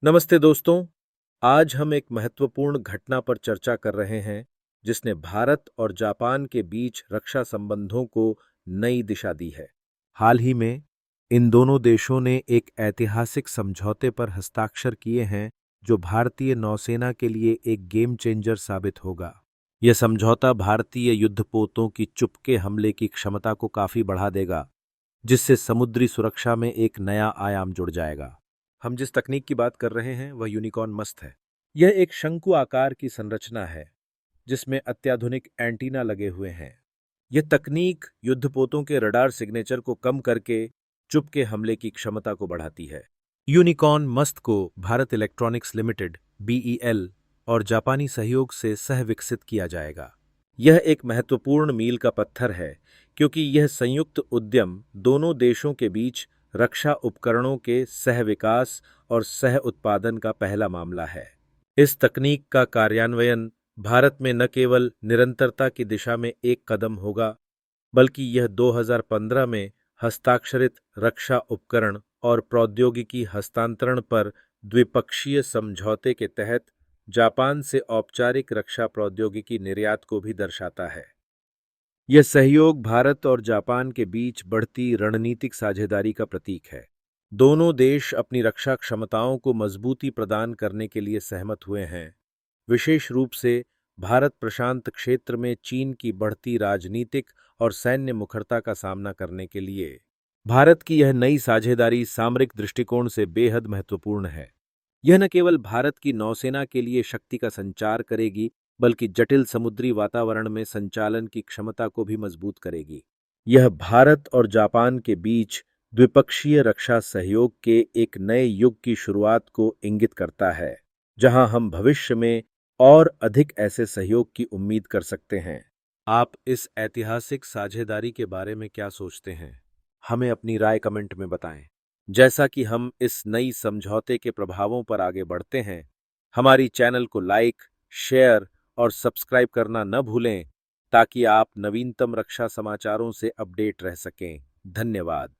नमस्ते दोस्तों। आज हम एक महत्वपूर्ण घटना पर चर्चा कर रहे हैं जिसने भारत और जापान के बीच रक्षा संबंधों को नई दिशा दी है। हाल ही में इन दोनों देशों ने एक ऐतिहासिक समझौते पर हस्ताक्षर किए हैं जो भारतीय नौसेना के लिए एक गेम चेंजर साबित होगा। यह समझौता भारतीय युद्धपोतों की चुपके हमले की क्षमता को काफी बढ़ा देगा, जिससे समुद्री सुरक्षा में एक नया आयाम जुड़ जाएगा। हम जिस तकनीक की बात कर रहे हैं वह यूनिकॉर्न मस्त है। यह एक शंकु आकार की संरचना है जिसमें अत्याधुनिक एंटीना लगे हुए हैं। यह तकनीक युद्धपोतों के रडार सिग्नेचर को कम करके चुपके हमले की क्षमता को बढ़ाती है। यूनिकॉर्न मस्त को भारत इलेक्ट्रॉनिक्स लिमिटेड बीईएल और जापानी सहयोग से सह विकसित किया जाएगा। यह एक महत्वपूर्ण मील का पत्थर है क्योंकि यह संयुक्त उद्यम दोनों देशों के बीच रक्षा उपकरणों के सह विकास और सह उत्पादन का पहला मामला है। इस तकनीक का कार्यान्वयन भारत में न केवल निरंतरता की दिशा में एक कदम होगा, बल्कि यह 2015 में हस्ताक्षरित रक्षा उपकरण और प्रौद्योगिकी हस्तांतरण पर द्विपक्षीय समझौते के तहत जापान से औपचारिक रक्षा प्रौद्योगिकी निर्यात को भी दर्शाता है। यह सहयोग भारत और जापान के बीच बढ़ती रणनीतिक साझेदारी का प्रतीक है। दोनों देश अपनी रक्षा क्षमताओं को मजबूती प्रदान करने के लिए सहमत हुए हैं, विशेष रूप से भारत प्रशांत क्षेत्र में चीन की बढ़ती राजनीतिक और सैन्य मुखरता का सामना करने के लिए। भारत की यह नई साझेदारी सामरिक दृष्टिकोण से बेहद महत्वपूर्ण है। यह न केवल भारत की नौसेना के लिए शक्ति का संचार करेगी, बल्कि जटिल समुद्री वातावरण में संचालन की क्षमता को भी मजबूत करेगी। यह भारत और जापान के बीच द्विपक्षीय रक्षा सहयोग के एक नए युग की शुरुआत को इंगित करता है, जहां हम भविष्य में और अधिक ऐसे सहयोग की उम्मीद कर सकते हैं। आप इस ऐतिहासिक साझेदारी के बारे में क्या सोचते हैं? हमें अपनी राय कमेंट में बताएं। जैसा कि हम इस नई समझौते के प्रभावों पर आगे बढ़ते हैं, हमारी चैनल को लाइक, शेयर और सब्सक्राइब करना न भूलें ताकि आप नवीनतम रक्षा समाचारों से अपडेट रह सकें। धन्यवाद।